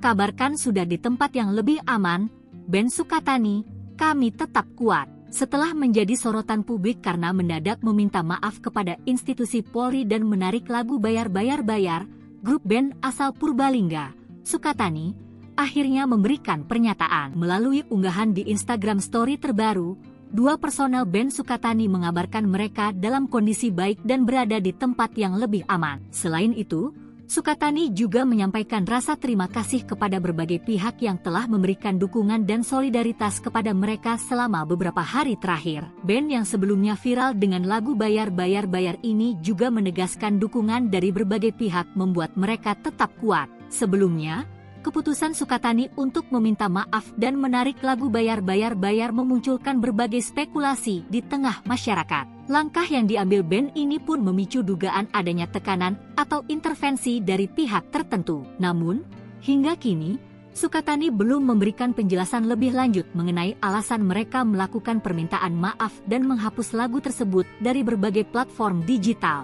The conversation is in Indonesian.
kabarkan sudah di tempat yang lebih aman. Ben Sukatani, kami tetap kuat. Setelah menjadi sorotan publik karena mendadak meminta maaf kepada institusi Polri dan menarik lagu Bayar, grup band asal Purbalingga, Sukatani, akhirnya memberikan pernyataan. Melalui unggahan di Instagram Story terbaru, dua personel band Sukatani mengabarkan mereka dalam kondisi baik dan berada di tempat yang lebih aman. Selain itu, Sukatani juga menyampaikan rasa terima kasih kepada berbagai pihak yang telah memberikan dukungan dan solidaritas kepada mereka selama beberapa hari terakhir. Band yang sebelumnya viral dengan lagu Bayar ini juga menegaskan dukungan dari berbagai pihak membuat mereka tetap kuat. Sebelumnya, keputusan Sukatani untuk meminta maaf dan menarik lagu Bayar memunculkan berbagai spekulasi di tengah masyarakat. Langkah yang diambil band ini pun memicu dugaan adanya tekanan atau intervensi dari pihak tertentu. Namun, hingga kini, Sukatani belum memberikan penjelasan lebih lanjut mengenai alasan mereka melakukan permintaan maaf dan menghapus lagu tersebut dari berbagai platform digital.